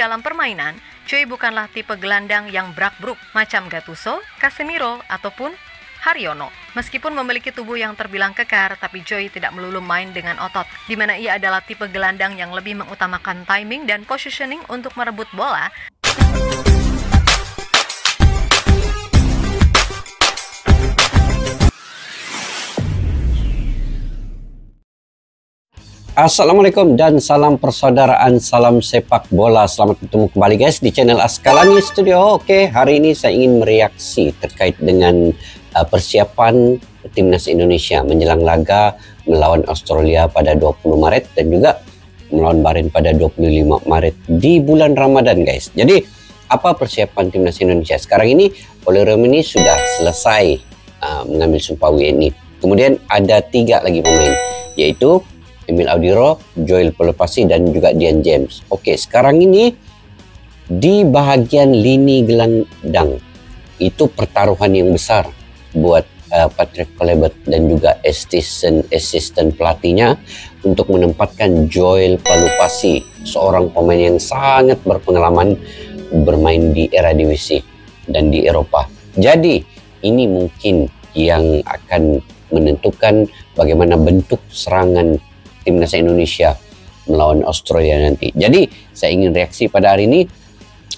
dalam permainan, Joy bukanlah tipe gelandang yang brak-bruk macam Gattuso, Casemiro, ataupun Haryono. Meskipun memiliki tubuh yang terbilang kekar, tapi Joy tidak melulu main dengan otot, di mana ia adalah tipe gelandang yang lebih mengutamakan timing dan positioning untuk merebut bola. Assalamualaikum dan salam persaudaraan, salam sepak bola. Selamat bertemu kembali guys di channel Askalani Studio. Oke, hari ini saya ingin mereaksi terkait dengan persiapan timnas Indonesia menjelang laga melawan Australia pada 20 Maret dan juga melawan Bahrain pada 25 Maret di bulan Ramadan guys. Jadi, apa persiapan timnas Indonesia? Sekarang ini Oli Romeni sudah selesai mengambil sumpah WNI. Kemudian ada 3 lagi pemain, yaitu Emil Audero, Joel Pelupasi, dan juga Dian James. Oke, sekarang ini di bahagian lini gelandang itu pertaruhan yang besar buat Patrick Kluivert dan juga asisten pelatihnya untuk menempatkan Joel Pelupasi, seorang pemain yang sangat berpengalaman bermain di Eredivisie dan di Eropa. Jadi ini mungkin yang akan menentukan bagaimana bentuk serangan timnas Indonesia melawan Australia nanti. Jadi saya ingin reaksi pada hari ini.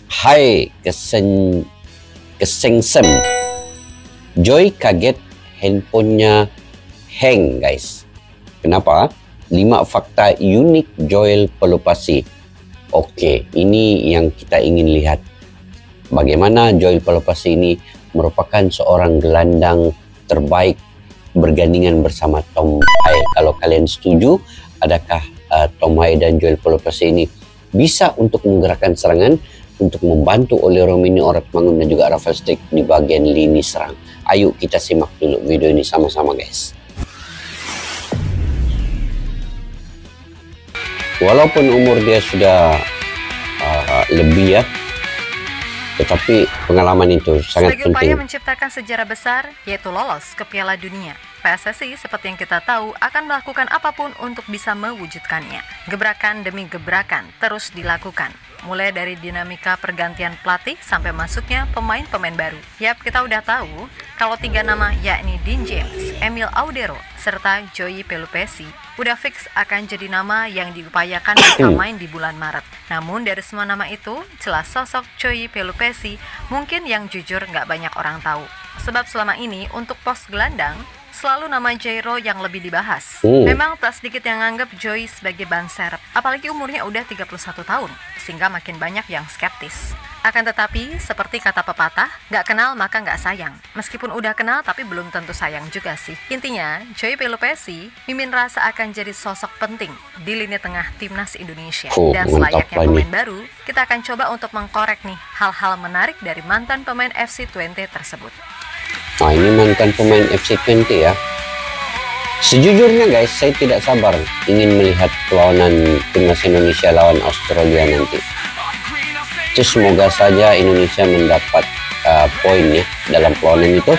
Hai kesengsem. Joy kaget handphonenya hang guys. Kenapa? 5 fakta unik Joel Pelupasi. Oke, ini yang kita ingin lihat. Bagaimana Joel Pelupasi ini merupakan seorang gelandang terbaik bergandingan bersama Tom Hai. Kalau kalian setuju, adakah Tom Hai dan Joel Pelupasi ini bisa untuk menggerakkan serangan untuk membantu Oli Romeni, Orat Mangun dan juga Rafael Struijk di bagian lini serang? Ayo kita simak dulu video ini sama-sama guys. Walaupun umur dia sudah lebih ya, tetapi pengalaman itu sangat sebagai penting. upaya menciptakan sejarah besar, yaitu lolos ke Piala Dunia. PSSI seperti yang kita tahu akan melakukan apapun untuk bisa mewujudkannya. Gebrakan demi gebrakan terus dilakukan, mulai dari dinamika pergantian pelatih sampai masuknya pemain-pemain baru. Yap, kita udah tahu kalau 3 nama yakni Dian James, Emil Audero, serta Joy Pelupasi udah fix akan jadi nama yang diupayakan bisa main di bulan Maret. Namun dari semua nama itu, jelas sosok Joy Pelupasi mungkin yang jujur nggak banyak orang tahu. Sebab selama ini untuk pos gelandang, selalu nama Jairo yang lebih dibahas. Memang tak sedikit yang nganggap Joy sebagai ban serep, apalagi umurnya udah 31 tahun, sehingga makin banyak yang skeptis. Akan tetapi, seperti kata pepatah, nggak kenal maka nggak sayang. Meskipun udah kenal, tapi belum tentu sayang juga sih. Intinya, Joy Pelupasi mimin rasa akan jadi sosok penting di lini tengah timnas Indonesia. Dan selayaknya pemain baru, kita akan coba untuk mengkorek nih hal-hal menarik dari mantan pemain FC Twente tersebut. Nah, ini mantan pemain FC Twente ya. Sejujurnya guys, saya tidak sabar ingin melihat perlawanan timnas Indonesia lawan Australia nanti. Semoga saja Indonesia mendapat poin ya dalam perlawanan itu.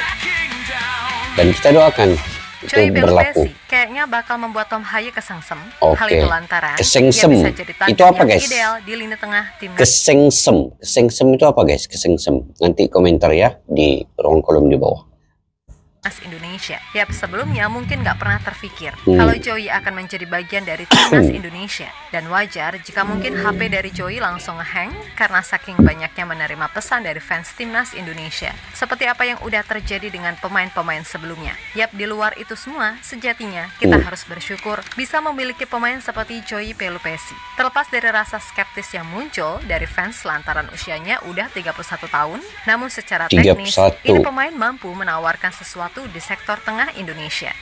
Dan kita doakan itu berlaku. Kayaknya bakal membuat Tom Hai kesengsem. Oke. Hal itu lantaran kesengsem ia bisa jadi itu apa guys? Ideal di lini tengah timnas. Kesengsem itu apa guys? Kesengsem. Nanti komentar ya di ruang kolom di bawah. Indonesia. Yap, sebelumnya mungkin nggak pernah terfikir kalau Joy akan menjadi bagian dari timnas Indonesia. Dan wajar jika mungkin HP dari Joy langsung ngehang karena saking banyaknya menerima pesan dari fans timnas Indonesia. Seperti apa yang udah terjadi dengan pemain-pemain sebelumnya. Yap, di luar itu semua, sejatinya kita harus bersyukur bisa memiliki pemain seperti Joy Pelupasi. Terlepas dari rasa skeptis yang muncul dari fans lantaran usianya udah 31 tahun, namun secara teknis, ini pemain mampu menawarkan sesuatu di sektor tengah Indonesia.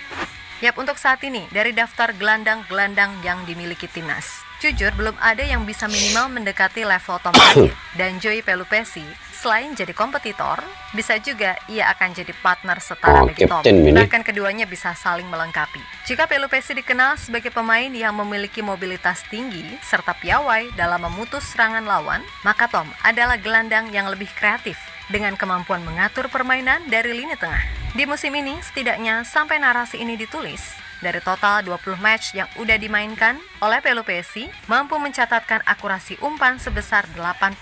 Yap, untuk saat ini, dari daftar gelandang-gelandang yang dimiliki timnas, jujur belum ada yang bisa minimal mendekati level Tom Hai dan Joy Pelupasi. Selain jadi kompetitor, bisa juga ia akan jadi partner setara bagi Tom. Bahkan keduanya bisa saling melengkapi. Jika Pelupasi dikenal sebagai pemain yang memiliki mobilitas tinggi serta piawai dalam memutus serangan lawan, maka Tom adalah gelandang yang lebih kreatif dengan kemampuan mengatur permainan dari lini tengah. Di musim ini, setidaknya sampai narasi ini ditulis, Dari total 20 match yang udah dimainkan oleh Pelupesi, mampu mencatatkan akurasi umpan sebesar 85%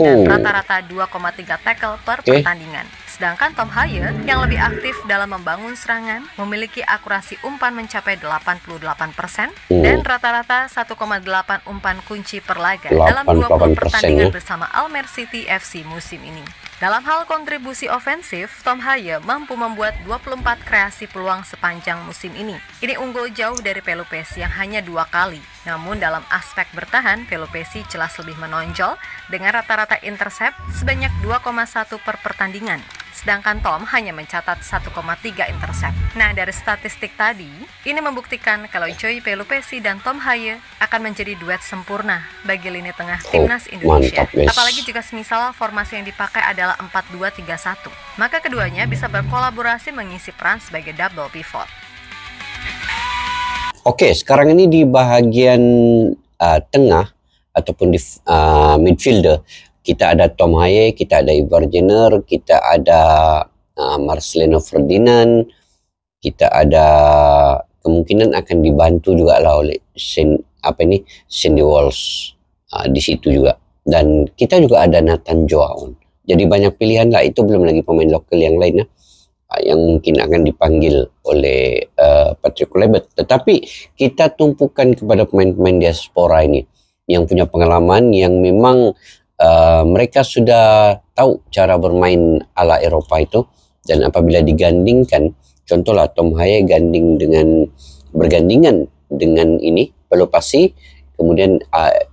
dan rata-rata 2,3 tackle per pertandingan. Sedangkan Tom Haye yang lebih aktif dalam membangun serangan memiliki akurasi umpan mencapai 88% dan rata-rata 1,8 umpan kunci per laga dalam 20 pertandingan bersama Almer City FC musim ini. Dalam hal kontribusi ofensif, Tom Haye mampu membuat 24 kreasi peluang sepanjang musim ini. Ini unggul jauh dari Pelupesi yang hanya 2 kali. Namun dalam aspek bertahan, Pelupesi jelas lebih menonjol dengan rata-rata intercept sebanyak 2,1 per pertandingan. Sedangkan Tom hanya mencatat 1,3 intercept. Nah, dari statistik tadi, ini membuktikan kalau Joey Pelupesi dan Tom Haye akan menjadi duet sempurna bagi lini tengah timnas Indonesia. Apalagi jika semisal formasi yang dipakai adalah 4-2-3-1, maka keduanya bisa berkolaborasi mengisi peran sebagai double pivot. Oke, sekarang ini di bahagian tengah ataupun di midfielder, kita ada Tom Haye, kita ada Ivar Jenner, kita ada Marcelino Ferdinand, kita ada kemungkinan akan dibantu juga lah oleh Sandy Walsh di situ juga, dan kita juga ada Nathan Joao. Jadi banyak pilihan lah, itu belum lagi pemain lokal yang lain yang mungkin akan dipanggil oleh Patrick Kluivert. Tetapi kita tumpukan kepada pemain-pemain diaspora ini yang punya pengalaman, yang memang mereka sudah tahu cara bermain ala Eropa itu, dan apabila digandingkan, contohlah Tom Haye bergandingan dengan ini Pelupesi, kemudian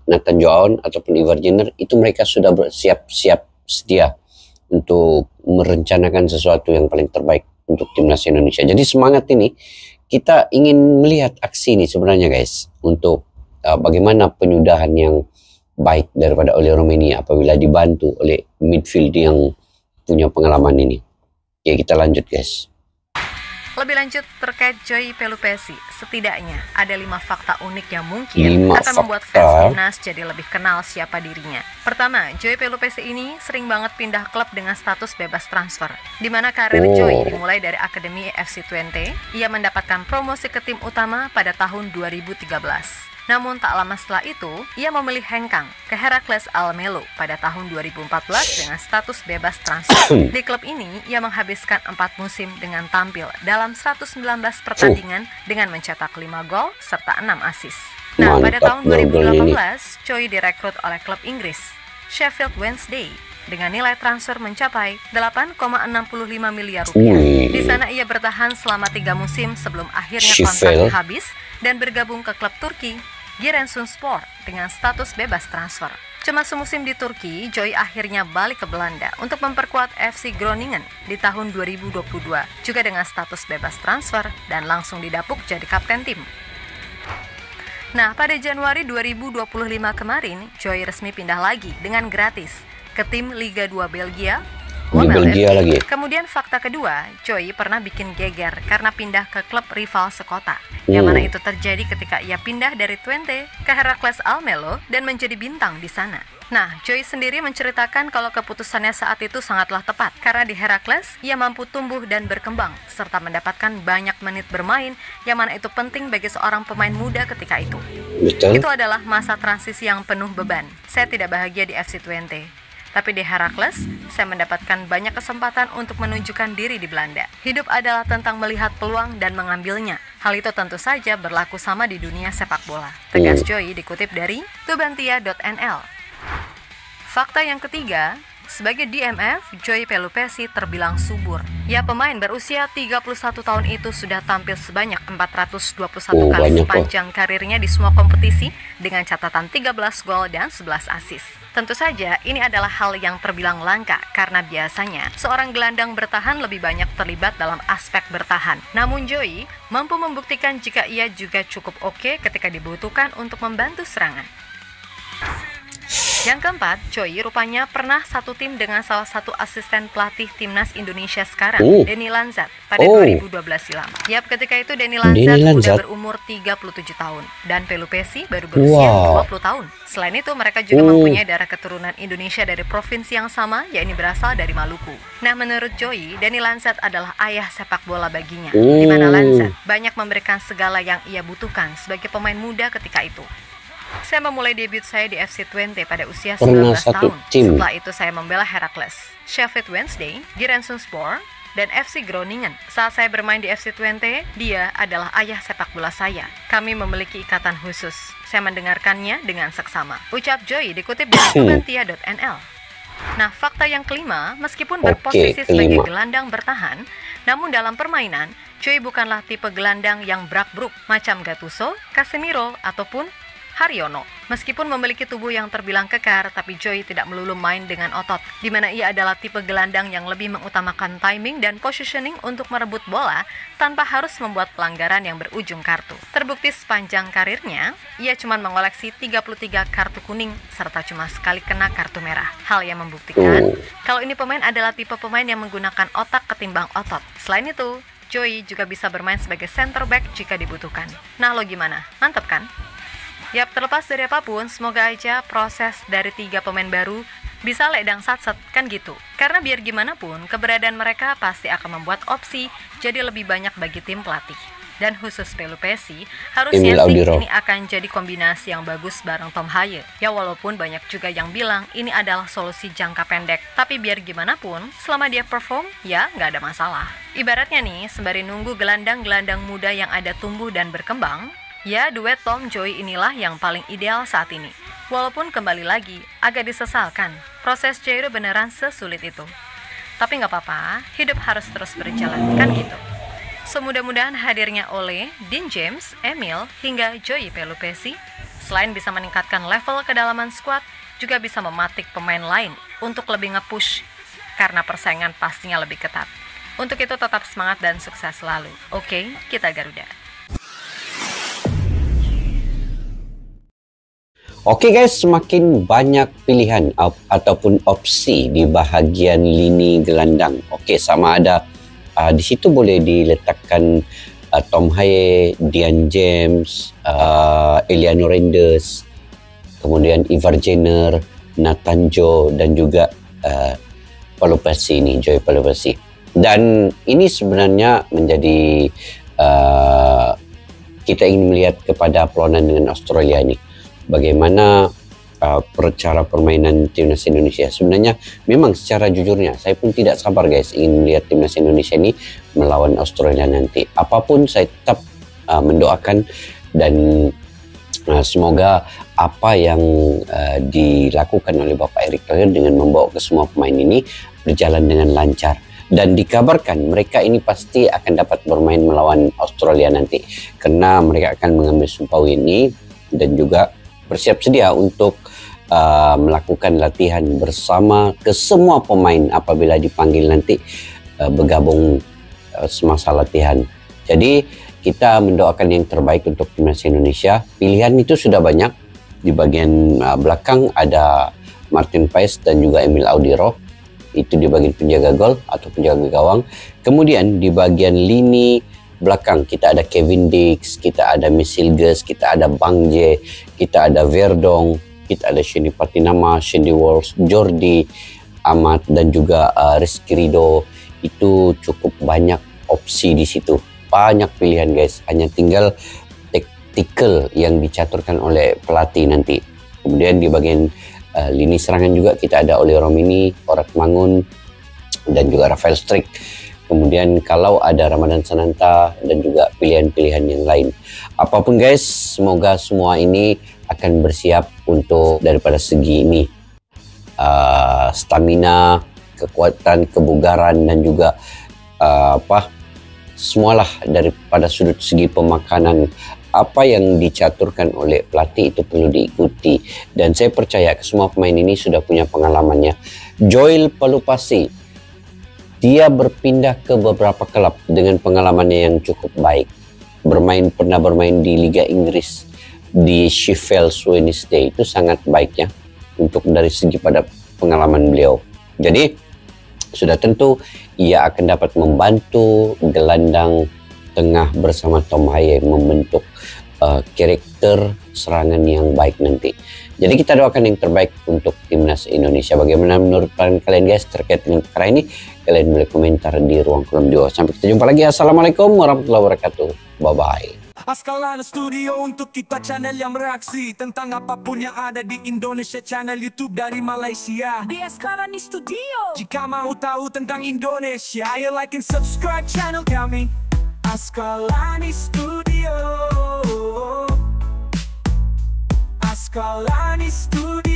Nathan Joao ataupun Ivar Jenner, itu mereka sudah bersiap-siap sedia untuk merencanakan sesuatu yang paling terbaik untuk timnas Indonesia. Jadi semangat ini kita ingin melihat aksi ini sebenarnya guys, untuk bagaimana penyudahan yang baik daripada oleh Romania apabila dibantu oleh midfield yang punya pengalaman ini. Oke, kita lanjut guys. Lebih lanjut terkait Joey Pelupesi, setidaknya ada 5 fakta unik yang mungkin akan membuat fans timnas jadi lebih kenal siapa dirinya. Pertama, Joey Pelupesi ini sering banget pindah klub dengan status bebas transfer, di mana karir Joey dimulai dari Akademi FC Twente. Ia mendapatkan promosi ke tim utama pada tahun 2013. Namun tak lama setelah itu, ia memilih hengkang ke Heracles Almelo pada tahun 2014 dengan status bebas transfer. Di klub ini, ia menghabiskan 4 musim dengan tampil dalam 119 pertandingan dengan mencetak 5 gol serta 6 assist. Nah, pada tahun 2018, Joey direkrut oleh klub Inggris, Sheffield Wednesday, dengan nilai transfer mencapai 8,65 miliar rupiah. Di sana ia bertahan selama 3 musim sebelum akhirnya kontraknya habis dan bergabung ke klub Turki, Giresunspor, dengan status bebas transfer. Cuma semusim di Turki, Joey akhirnya balik ke Belanda untuk memperkuat FC Groningen di tahun 2022, juga dengan status bebas transfer dan langsung didapuk jadi kapten tim. Nah, pada Januari 2025 kemarin, Joey resmi pindah lagi dengan gratis ke tim Liga 2 Belgia, lagi. Kemudian fakta kedua, Joey pernah bikin geger karena pindah ke klub rival sekota. Yang mana itu terjadi ketika ia pindah dari Twente ke Heracles Almelo dan menjadi bintang di sana. Nah, Joey sendiri menceritakan kalau keputusannya saat itu sangatlah tepat karena di Heracles ia mampu tumbuh dan berkembang serta mendapatkan banyak menit bermain, yang mana itu penting bagi seorang pemain muda ketika itu. Betul. Itu adalah masa transisi yang penuh beban. Saya tidak bahagia di FC Twente. Tapi di Heracles, saya mendapatkan banyak kesempatan untuk menunjukkan diri di Belanda. Hidup adalah tentang melihat peluang dan mengambilnya. Hal itu tentu saja berlaku sama di dunia sepak bola. Tegas Joey dikutip dari tubantia.nl. Fakta yang ketiga, sebagai DMF, Joey Pelupesi terbilang subur. Ya, pemain berusia 31 tahun itu sudah tampil sebanyak 421 kali sepanjang karirnya di semua kompetisi dengan catatan 13 gol dan 11 assist. Tentu saja ini adalah hal yang terbilang langka karena biasanya seorang gelandang bertahan lebih banyak terlibat dalam aspek bertahan. Namun Joey mampu membuktikan jika ia juga cukup oke ketika dibutuhkan untuk membantu serangan. Yang keempat, Choi rupanya pernah satu tim dengan salah satu asisten pelatih timnas Indonesia sekarang, Denny Lanzat, pada 2012 silam. Yap, ketika itu Denny Lanzat sudah berumur 37 tahun dan Pelupesi baru berusia 20 tahun. Selain itu, mereka juga mempunyai darah keturunan Indonesia dari provinsi yang sama, yakni berasal dari Maluku. Nah, menurut Choi, Denny Lanzat adalah ayah sepak bola baginya, di mana Lanzat banyak memberikan segala yang ia butuhkan sebagai pemain muda ketika itu. Saya memulai debut saya di FC Twente pada usia 19 tahun. Setelah itu saya membela Heracles, Sheffield Wednesday, Giresunspor, dan FC Groningen. Saat saya bermain di FC Twente, dia adalah ayah sepak bola saya. Kami memiliki ikatan khusus. Saya mendengarkannya dengan seksama. Ucap Choi dikutip dari Tubantia.nl. Nah, fakta yang kelima, meskipun berposisi sebagai gelandang bertahan, namun dalam permainan, Choi bukanlah tipe gelandang yang brak-bruk macam Gattuso, Casemiro, ataupun Haryono. Meskipun memiliki tubuh yang terbilang kekar, tapi Choi tidak melulu main dengan otot, di mana ia adalah tipe gelandang yang lebih mengutamakan timing dan positioning untuk merebut bola tanpa harus membuat pelanggaran yang berujung kartu. Terbukti sepanjang karirnya, ia cuma mengoleksi 33 kartu kuning serta cuma sekali kena kartu merah. Hal yang membuktikan kalau ini pemain adalah tipe pemain yang menggunakan otak ketimbang otot. Selain itu, Choi juga bisa bermain sebagai center back jika dibutuhkan. Nah, lo gimana? Mantap kan? Yap, terlepas dari apapun, semoga aja proses dari 3 pemain baru bisa ledang satset, kan gitu. Karena biar gimana pun, keberadaan mereka pasti akan membuat opsi jadi lebih banyak bagi tim pelatih. Dan khusus Pelupesi, harusnya sih ini akan jadi kombinasi yang bagus bareng Tom Haye. Ya walaupun banyak juga yang bilang ini adalah solusi jangka pendek. Tapi biar gimana pun, selama dia perform, ya nggak ada masalah. Ibaratnya nih, sembari nunggu gelandang-gelandang muda yang ada tumbuh dan berkembang, ya, duet Tom Choi inilah yang paling ideal saat ini. Walaupun kembali lagi, agak disesalkan, proses Cairo beneran sesulit itu. Tapi nggak apa-apa, hidup harus terus berjalan, kan gitu. So, mudah-mudahan hadirnya Ole, Dean James, Emil, hingga Joey Pelupesi, selain bisa meningkatkan level kedalaman skuad, juga bisa mematik pemain lain untuk lebih nge-push, karena persaingan pastinya lebih ketat. Untuk itu tetap semangat dan sukses selalu. Oke, kita Garuda. Oke guys, semakin banyak pilihan ataupun opsi di bahagian lini gelandang. Oke, sama ada di situ boleh diletakkan Tom Haye, Dean James, Eliano Renders, kemudian Ivar Jenner, Nathan Joe, dan juga Pelupesi ini, Joey Pelupesi. Dan ini sebenarnya menjadi kita ingin melihat kepada perlawanan dengan Australia ini. Bagaimana cara permainan timnas Indonesia. Sebenarnya memang secara jujurnya saya pun tidak sabar guys ingin melihat timnas Indonesia ini melawan Australia nanti. Apapun saya tetap mendoakan dan semoga apa yang dilakukan oleh Bapak Erick Thohir dengan membawa ke semua pemain ini berjalan dengan lancar. Dan dikabarkan mereka ini pasti akan dapat bermain melawan Australia nanti karena mereka akan mengambil Sumpawi ini dan juga bersiap sedia untuk melakukan latihan bersama ke semua pemain apabila dipanggil nanti bergabung semasa latihan. Jadi kita mendoakan yang terbaik untuk timnas Indonesia. Pilihan itu sudah banyak. Di bagian belakang ada Martin Paes dan juga Emil Audiro. Itu di bagian penjaga gol atau penjaga gawang. Kemudian di bagian lini belakang kita ada Kevin Dix, kita ada Misilges, kita ada Bang J, kita ada Verdong, kita ada Shendy Patinama, Shendy Walsh, Jordi Amat, dan juga Rizky Ridho. Itu cukup banyak opsi di situ, banyak pilihan guys. Hanya tinggal taktikal yang dicaturkan oleh pelatih nanti. Kemudian di bagian lini serangan juga kita ada Oli Romini, Orat Mangun, dan juga Rafael Strik. Kemudian kalau ada Ramadan Sananta dan juga pilihan-pilihan yang lain. Apapun guys, semoga semua ini akan bersiap untuk daripada segi ini. Stamina, kekuatan, kebugaran dan juga semualah daripada sudut segi pemakanan. Apa yang dicaturkan oleh pelatih itu perlu diikuti. Dan saya percaya semua pemain ini sudah punya pengalamannya. Joel Pelupesi, dia berpindah ke beberapa klub dengan pengalamannya yang cukup baik. Pernah bermain di Liga Inggris, di Sheffield Wednesday, itu sangat baik ya. untuk dari segi pada pengalaman beliau. Jadi sudah tentu ia akan dapat membantu gelandang tengah bersama Tom Haye membentuk karakter serangan yang baik nanti. Jadi kita doakan yang terbaik untuk timnas Indonesia. Bagaimana menurut kalian guys terkait dengan perkara ini? Kalian boleh komentar di ruang kolom di bawah. Sampai kita jumpa lagi. Assalamualaikum warahmatullahi wabarakatuh. Bye-bye. Askalana Studio untuk kita channel yang bereaksi tentang apapun yang ada di Indonesia, channel YouTube dari Malaysia di Askalani Studio. Jika mau tahu tentang Indonesia, ayo like and subscribe channel kami Askalani Studio. Askalani Studio.